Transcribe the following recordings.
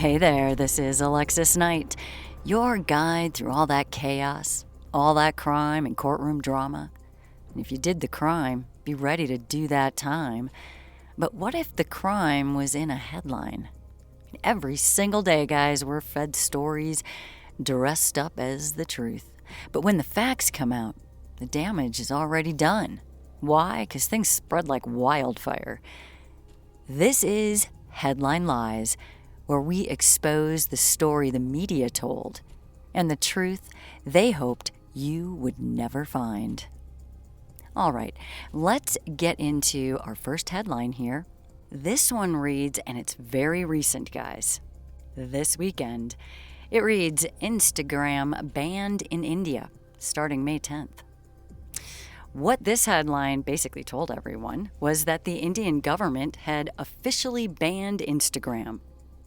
Hey there, this is Alexis Knight, your guide through all that chaos, all that crime and courtroom drama. And if you did the crime, be ready to do that time. But what if the crime was in a headline? Every single day, guys, we're fed stories dressed up as the truth. But when the facts come out, the damage is already done. Why? Because things spread like wildfire. This is Headline Lies, where we expose the story the media told and the truth they hoped you would never find. All right, let's get into our first headline here. This one reads, and it's very recent, guys. This weekend, it reads, Instagram banned in India starting May 10th. What this headline basically told everyone was that the Indian government had officially banned Instagram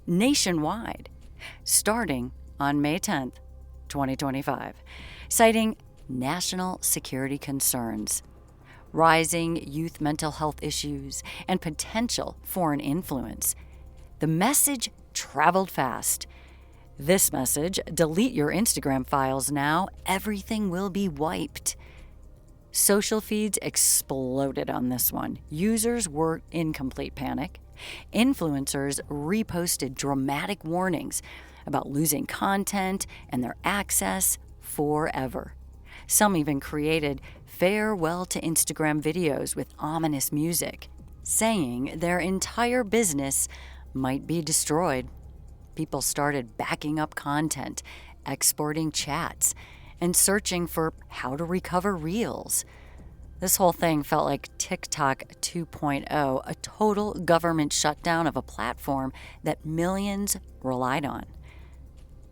nationwide, starting on May 10th, 2025, citing national security concerns, rising youth mental health issues, and potential foreign influence. The message traveled fast. This message, delete your Instagram files now, everything will be wiped. Social feeds exploded on this one. Users were in complete panic. Influencers reposted dramatic warnings about losing content and their access forever. Some even created farewell to Instagram videos with ominous music, saying their entire business might be destroyed. People started backing up content, exporting chats, and searching for how to recover reels. This whole thing felt like TikTok 2.0, a total government shutdown of a platform that millions relied on.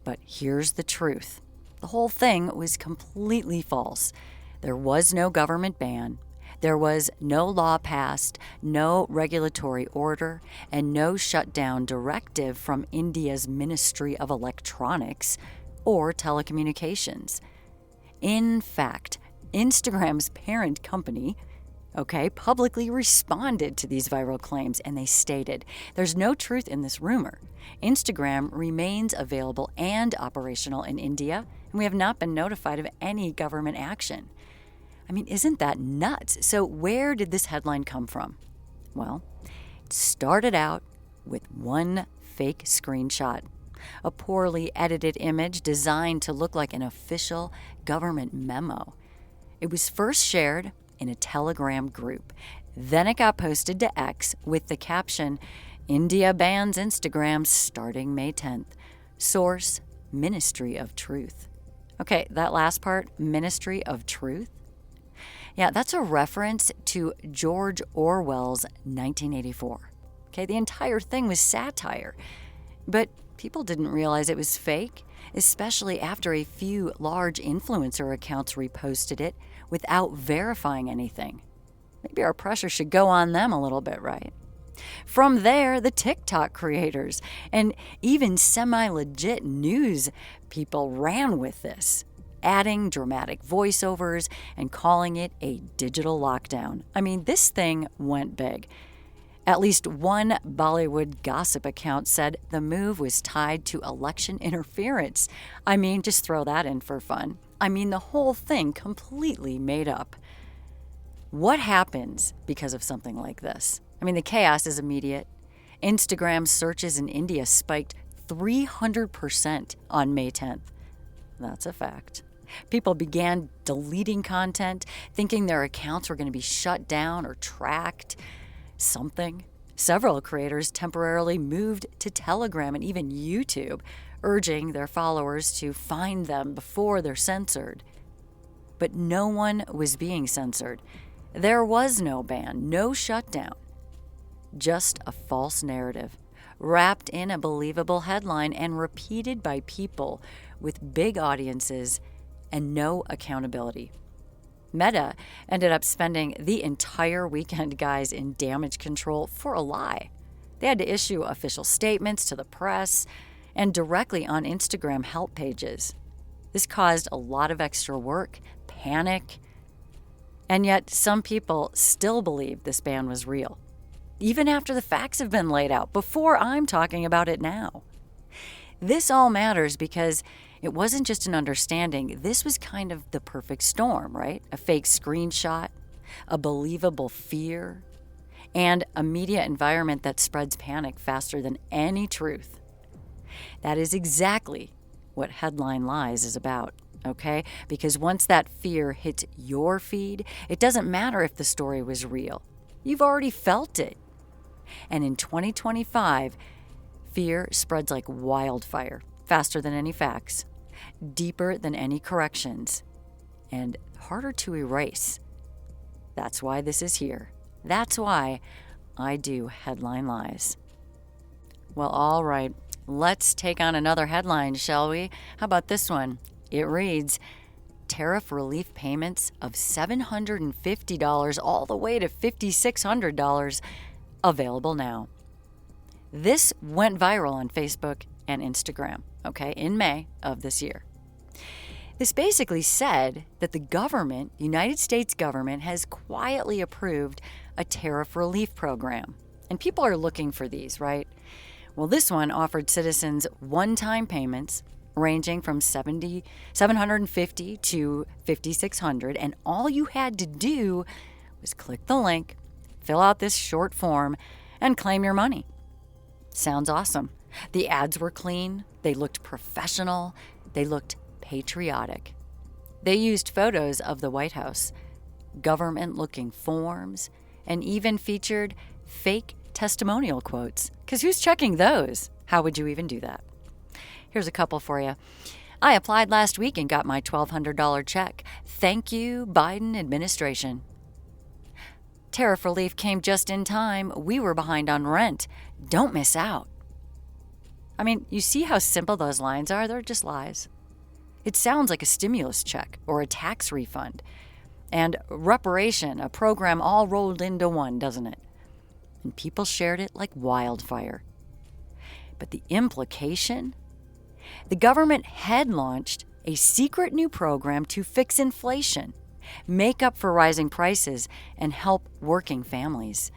But here's the truth. The whole thing was completely false. There was no government ban. There was no law passed, no regulatory order, and no shutdown directive from India's Ministry of Electronics or Telecommunications. In fact, Instagram's parent company, publicly responded to these viral claims, and they stated, there's no truth in this rumor. Instagram remains available and operational in India, and we have not been notified of any government action. I mean, isn't that nuts? So where did this headline come from? Well, it started out with one fake screenshot, a poorly edited image designed to look like an official government memo. It was first shared in a Telegram group. Then it got posted to X with the caption, India bans Instagram starting May 10th. Source, Ministry of Truth. Okay, that last part, Ministry of Truth? Yeah, that's a reference to George Orwell's 1984. Okay, the entire thing was satire. But people didn't realize it was fake, especially after a few large influencer accounts reposted it without verifying anything. Maybe our pressure should go on them a little bit, right? From there, the TikTok creators and even semi-legit news people ran with this, adding dramatic voiceovers and calling it a digital lockdown. I mean, this thing went big. At least one Bollywood gossip account said the move was tied to election interference. I mean, just throw that in for fun. I mean, the whole thing completely made up. What happens because of something like this? I mean, the chaos is immediate. Instagram searches in India spiked 300% on May 10th. That's a fact. People began deleting content, thinking their accounts were going to be shut down or tracked. Something. Several creators temporarily moved to Telegram and even YouTube, urging their followers to find them before they're censored. But no one was being censored. There was no ban, no shutdown. Just a false narrative, wrapped in a believable headline and repeated by people with big audiences and no accountability. Meta ended up spending the entire weekend, guys, in damage control for a lie. They had to issue official statements to the press and directly on Instagram help pages. This caused a lot of extra work, panic, and yet some people still believe this ban was real, even after the facts have been laid out, before I'm talking about it now. This all matters because it wasn't just an understanding. This was kind of the perfect storm, right? A fake screenshot, a believable fear, and a media environment that spreads panic faster than any truth. That is exactly what Headline Lies is about, okay? Because once that fear hits your feed, it doesn't matter if the story was real. You've already felt it. And in 2025, fear spreads like wildfire, faster than any facts, deeper than any corrections, and harder to erase. That's why this is here. That's why I do Headline Lies. Well, all right, let's take on another headline, shall we? How about this one? It reads, tariff relief payments of $750 all the way to $5,600 available now. This went viral on Facebook and Instagram, okay, in May of this year. This basically said that the government, United States government, has quietly approved a tariff relief program. And people are looking for these, right? Well, this one offered citizens one-time payments ranging from $750 to $5,600, and all you had to do was click the link, fill out this short form, and claim your money. Sounds awesome. The ads were clean, they looked professional, they looked patriotic. They used photos of the White House, government-looking forms, and even featured fake testimonial quotes. Because who's checking those? How would you even do that? Here's a couple for you. I applied last week and got my $1,200 check. Thank you, Biden administration. Tariff relief came just in time. We were behind on rent. Don't miss out. I mean, you see how simple those lines are? They're just lies. It sounds like a stimulus check or a tax refund. And reparation, a program all rolled into one, doesn't it? And people shared it like wildfire. But the implication? The government had launched a secret new program to fix inflation, make up for rising prices, and help working families.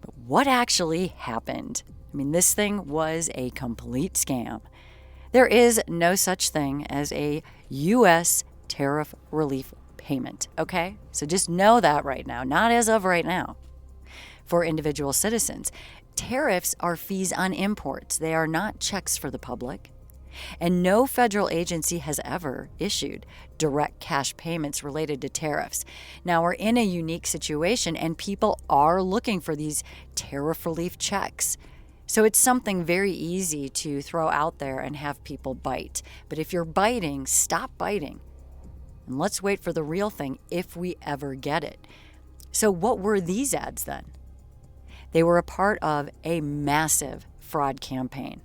But what actually happened? I mean, this thing was a complete scam. There is no such thing as a U.S. tariff relief payment, okay? So just know that right now, not as of right now. For individual citizens, tariffs are fees on imports. They are not checks for the public. And no federal agency has ever issued direct cash payments related to tariffs. Now, we're in a unique situation, and people are looking for these tariff relief checks. So it's something very easy to throw out there and have people bite. But if you're biting, stop biting. And let's wait for the real thing if we ever get it. So what were these ads then? They were a part of a massive fraud campaign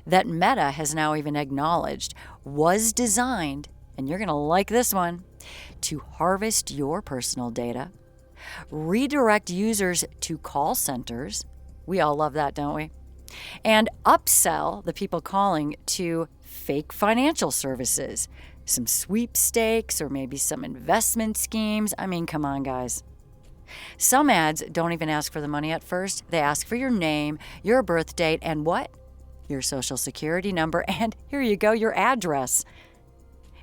that Meta has now even acknowledged was designed, and you're going to like this one, to harvest your personal data, redirect users to call centers. We all love that, don't we? And upsell the people calling to fake financial services, some sweepstakes, or maybe some investment schemes. I mean, come on, guys. Some ads don't even ask for the money at first. They ask for your name, your birth date, and what? Your social security number, and here you go, your address.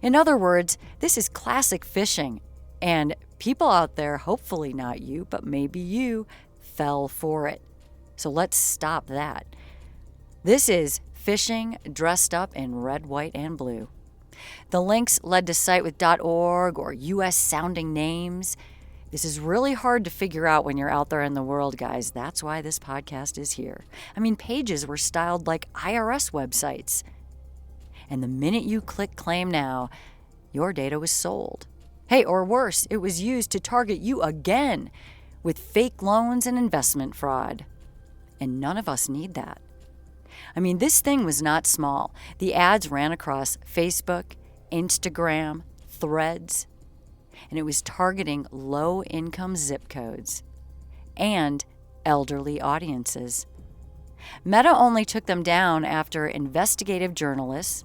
In other words, this is classic phishing, and people out there, hopefully not you, but maybe you, fell for it. So let's stop that. This is phishing dressed up in red, white, and blue. The links led to site with .org or US-sounding names. This is really hard to figure out when you're out there in the world, guys. That's why this podcast is here. I mean, pages were styled like IRS websites. And the minute you click Claim Now, your data was sold. Hey, or worse, it was used to target you again with fake loans and investment fraud. And none of us need that. I mean, this thing was not small. The ads ran across Facebook, Instagram, Threads, and it was targeting low-income zip codes and elderly audiences. Meta only took them down after investigative journalists,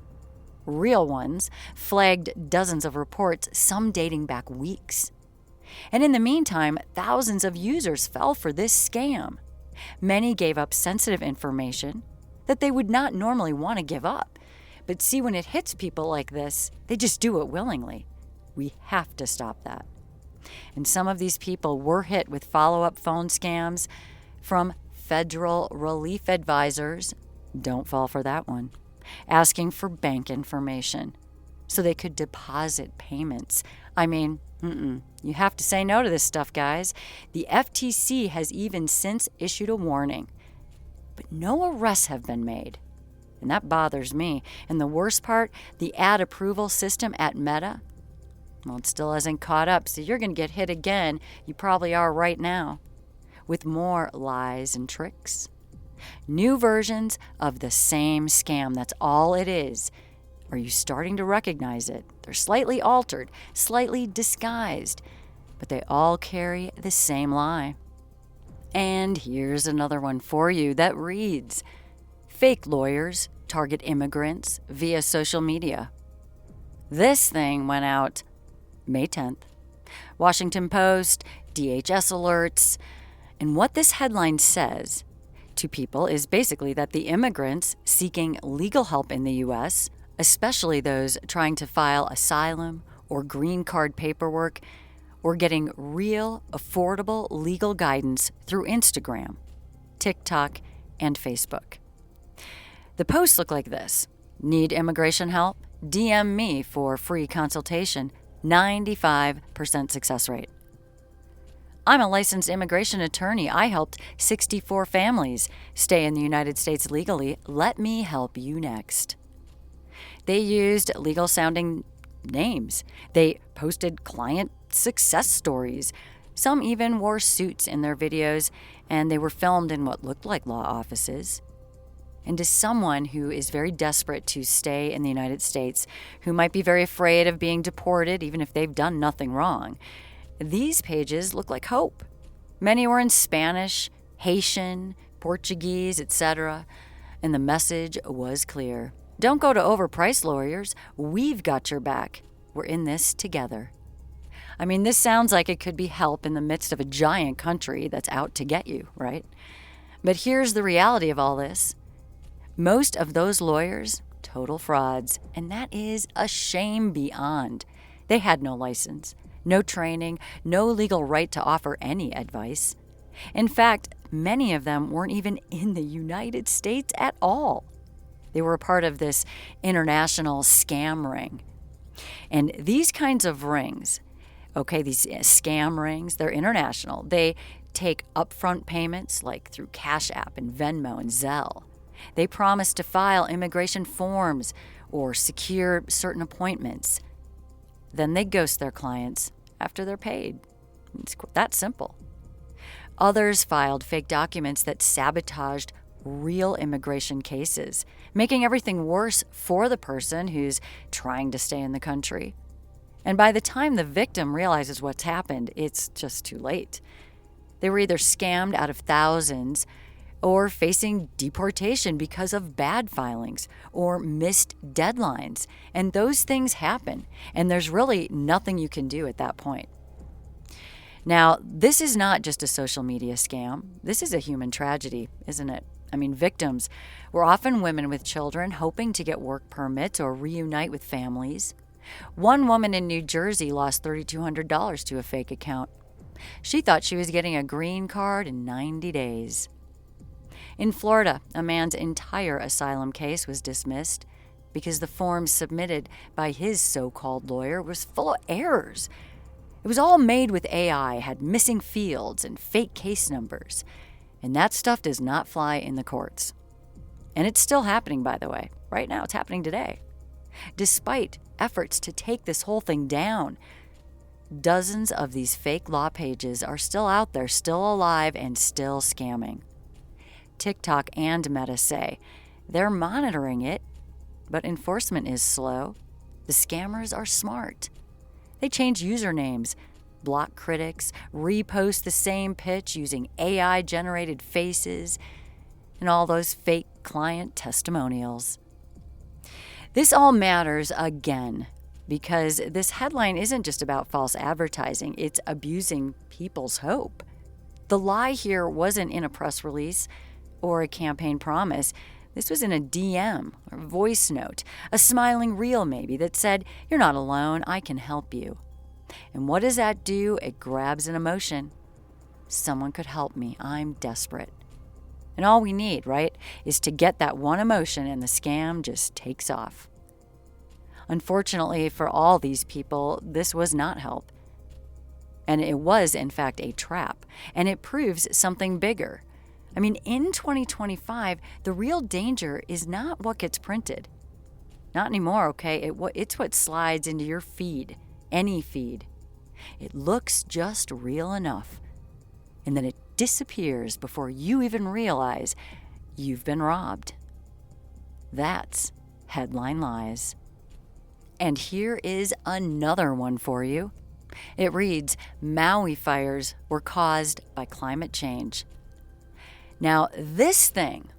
real ones, flagged dozens of reports, some dating back weeks. And in the meantime, thousands of users fell for this scam. Many gave up sensitive information, that they would not normally want to give up. But see, when it hits people like this, they just do it willingly. We have to stop that. And some of these people were hit with follow-up phone scams from federal relief advisors, don't fall for that one, asking for bank information so they could deposit payments. You have to say no to this stuff, guys. The FTC has even since issued a warning, but no arrests have been made. And that bothers me. And the worst part, the ad approval system at Meta, well, it still hasn't caught up, so you're going to get hit again. You probably are right now, with more lies and tricks. New versions of the same scam, that's all it is. Are you starting to recognize it? They're slightly altered, slightly disguised, but they all carry the same lie. And here's another one for you that reads, fake lawyers target immigrants via social media. This thing went out May 10th. Washington Post, DHS alerts, and what this headline says to people is basically that the immigrants seeking legal help in the U.S., especially those trying to file asylum or green card paperwork, or getting real, affordable legal guidance through Instagram, TikTok, and Facebook. The posts look like this. Need immigration help? DM me for free consultation. 95% success rate. I'm a licensed immigration attorney. I helped 64 families stay in the United States legally. Let me help you next. They used legal-sounding names. They posted client success stories. Some even wore suits in their videos, and they were filmed in what looked like law offices. And to someone who is very desperate to stay in the United States, who might be very afraid of being deported even if they've done nothing wrong, these pages look like hope. Many were in Spanish, Haitian, Portuguese, etc., and the message was clear. Don't go to overpriced lawyers. We've got your back. We're in this together. This sounds like it could be help in the midst of a giant country that's out to get you, right? But here's the reality of all this. Most of those lawyers, total frauds, and that is a shame beyond. They had no license, no training, no legal right to offer any advice. In fact, many of them weren't even in the United States at all. They were a part of this international scam ring. And these kinds of rings, these scam rings, they're international. They take upfront payments like through Cash App and Venmo and Zelle. They promise to file immigration forms or secure certain appointments. Then they ghost their clients after they're paid. It's that simple. Others filed fake documents that sabotaged real immigration cases, making everything worse for the person who's trying to stay in the country. And by the time the victim realizes what's happened, it's just too late. They were either scammed out of thousands or facing deportation because of bad filings or missed deadlines. And those things happen, and there's really nothing you can do at that point. Now, this is not just a social media scam. This is a human tragedy, isn't it? Victims were often women with children hoping to get work permits or reunite with families. One woman in New Jersey lost $3,200 to a fake account. She thought she was getting a green card in 90 days. In Florida, a man's entire asylum case was dismissed because the form submitted by his so-called lawyer was full of errors. It was all made with AI, had missing fields and fake case numbers. And that stuff does not fly in the courts. And it's still happening, by the way. Right now, it's happening today. Despite efforts to take this whole thing down, dozens of these fake law pages are still out there, still alive, and still scamming. TikTok and Meta say they're monitoring it, but enforcement is slow. The scammers are smart. They change usernames, block critics, repost the same pitch using AI-generated faces, and all those fake client testimonials. This all matters again because this headline isn't just about false advertising, it's abusing people's hope. The lie here wasn't in a press release or a campaign promise. This was in a DM or voice note, a smiling reel maybe that said, "You're not alone, I can help you." And what does that do? It grabs an emotion. Someone could help me. I'm desperate. And all we need, right, is to get that one emotion and the scam just takes off. Unfortunately for all these people, this was not help. And it was, in fact, a trap. And it proves something bigger. I mean, in 2025, the real danger is not what gets printed. Not anymore, okay? It's what slides into your feed, any feed. It looks just real enough. And then it disappears before you even realize you've been robbed. That's headline lies. And here is another one for you. It reads, "Maui fires were caused by climate change." Now, this thing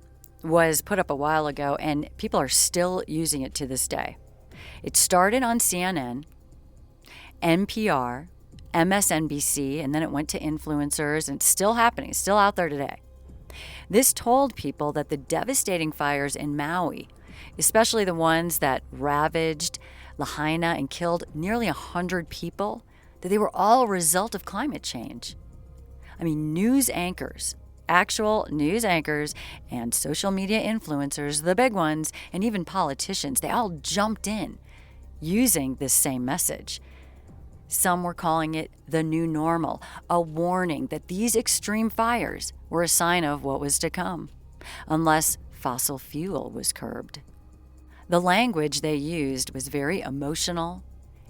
was put up a while ago, and people are still using it to this day. It started on CNN, NPR, MSNBC, and then it went to influencers, and it's still happening. It's still out there today. This told people that the devastating fires in Maui, especially the ones that ravaged Lahaina and killed nearly 100 people, that they were all a result of climate change. I mean, news anchors, actual news anchors, and social media influencers, the big ones, and even politicians, they all jumped in using this same message. Some were calling it the new normal, a warning that these extreme fires were a sign of what was to come, unless fossil fuel was curbed. The language they used was very emotional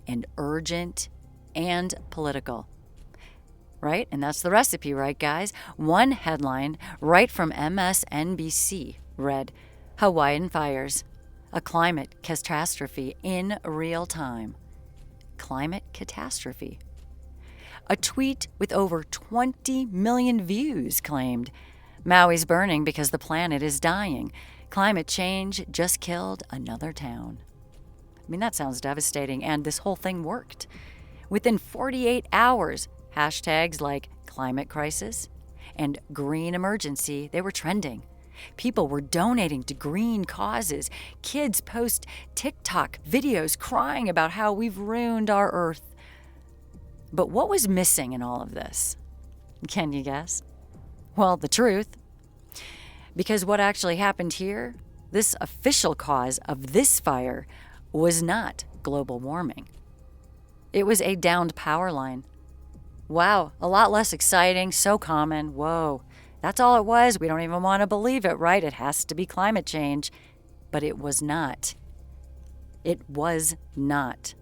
and urgent and political. Right? And that's the recipe, right, guys? One headline right from MSNBC read, "Hawaiian fires, a climate catastrophe in real time." Climate catastrophe. A tweet with over 20 million views claimed, "Maui's burning because the planet is dying. Climate change just killed another town." I mean, that sounds devastating, and this whole thing worked. Within 48 hours, hashtags like climate crisis and green emergency, they were trending. People were donating to green causes. Kids post TikTok videos crying about how we've ruined our earth. But what was missing in all of this? Can you guess? Well, the truth. Because what actually happened here, this official cause of this fire, was not global warming. It was a downed power line. Wow, a lot less exciting, so common. Whoa. That's all it was. We don't even want to believe it, right? It has to be climate change. But it was not. It was not.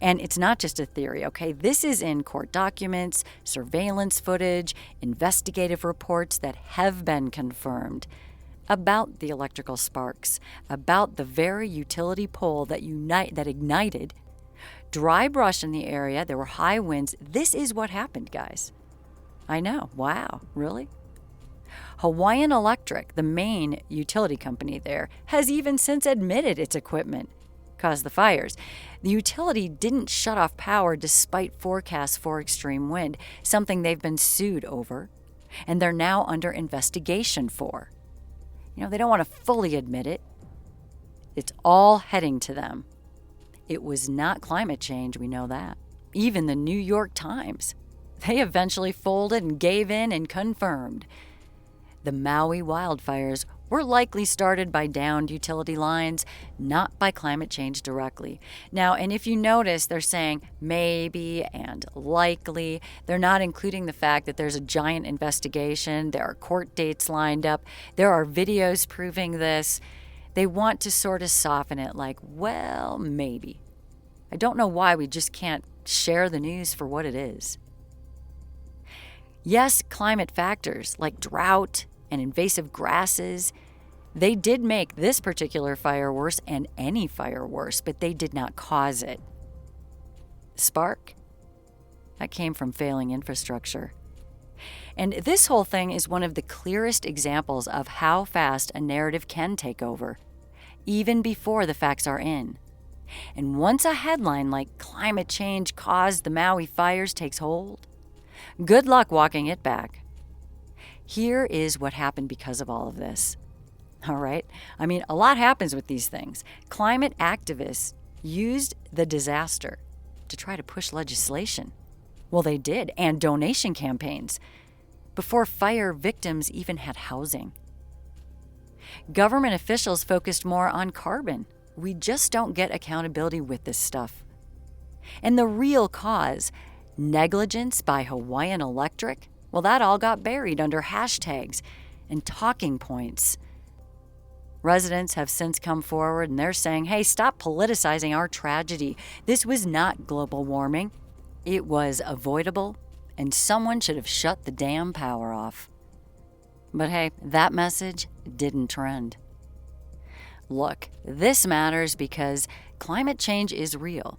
And it's not just a theory, okay? This is in court documents, surveillance footage, investigative reports that have been confirmed about the electrical sparks, about the very utility pole that ignited. Dry brush in the area. There were high winds. This is what happened, guys. I know. Wow. Really? Hawaiian Electric, the main utility company there, has even since admitted its equipment caused the fires. The utility didn't shut off power despite forecasts for extreme wind, something they've been sued over, and they're now under investigation for. They don't want to fully admit it. It's all heading to them. It was not climate change, we know that. Even the New York Times, they eventually folded and gave in and confirmed. The Maui wildfires were likely started by downed utility lines, not by climate change directly. Now, and if you notice, they're saying maybe and likely. They're not including the fact that there's a giant investigation. There are court dates lined up. There are videos proving this. They want to sort of soften it like, well, maybe. I don't know why we just can't share the news for what it is. Yes, climate factors like drought and invasive grasses, they did make this particular fire worse and any fire worse, but they did not cause it. Spark? That came from failing infrastructure. And this whole thing is one of the clearest examples of how fast a narrative can take over, even before the facts are in. And once a headline like "climate change caused the Maui fires" takes hold, good luck walking it back. Here is what happened because of all of this. All right? I mean, a lot happens with these things. Climate activists used the disaster to try to push legislation. Well, they did, and donation campaigns, before fire victims even had housing. Government officials focused more on carbon. We just don't get accountability with this stuff. And the real cause, negligence by Hawaiian Electric, well, that all got buried under hashtags and talking points. Residents have since come forward and they're saying, hey, stop politicizing our tragedy. This was not global warming. It was avoidable, and someone should have shut the damn power off. But hey, that message didn't trend. Look, this matters because climate change is real.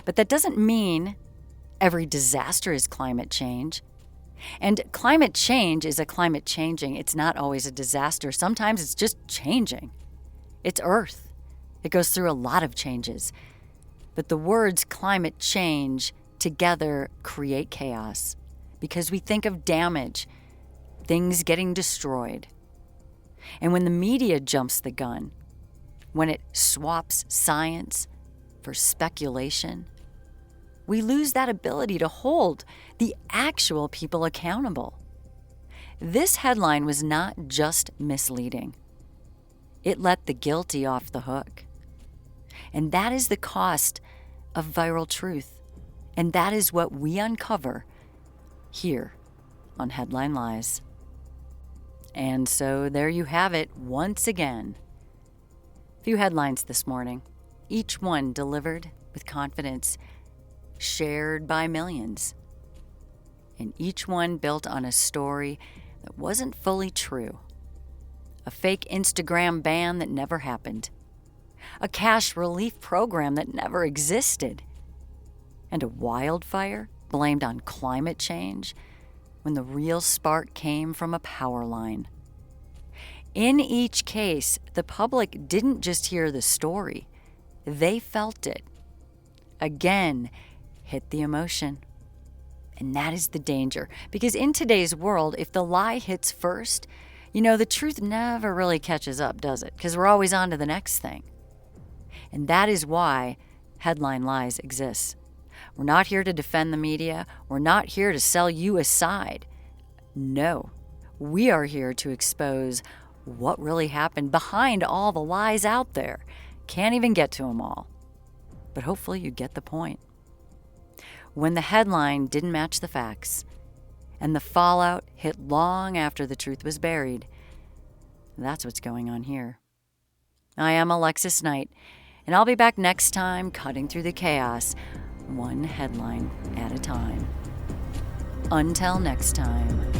But that doesn't mean every disaster is climate change. And climate change is a climate changing. It's not always a disaster. Sometimes it's just changing. It's Earth. It goes through a lot of changes. But the words climate change together create chaos because we think of damage, things getting destroyed. And when the media jumps the gun, when it swaps science for speculation, we lose that ability to hold the actual people accountable. This headline was not just misleading. It let the guilty off the hook. And that is the cost of viral truth. And that is what we uncover here on Headline Lies. And so there you have it once again. Few headlines this morning, each one delivered with confidence, shared by millions, and each one built on a story that wasn't fully true. A fake Instagram ban that never happened. A cash relief program that never existed. And a wildfire blamed on climate change when the real spark came from a power line. In each case, the public didn't just hear the story, they felt it. Again, hit the emotion. And that is the danger. Because in today's world, if the lie hits first, the truth never really catches up, does it? Because we're always on to the next thing. And that is why Headline Lies exists. We're not here to defend the media. We're not here to sell you a side. No, we are here to expose what really happened behind all the lies out there. Can't even get to them all. But hopefully you get the point. When the headline didn't match the facts, and the fallout hit long after the truth was buried, that's what's going on here. I am Alexis Knight, and I'll be back next time cutting through the chaos, one headline at a time. Until next time.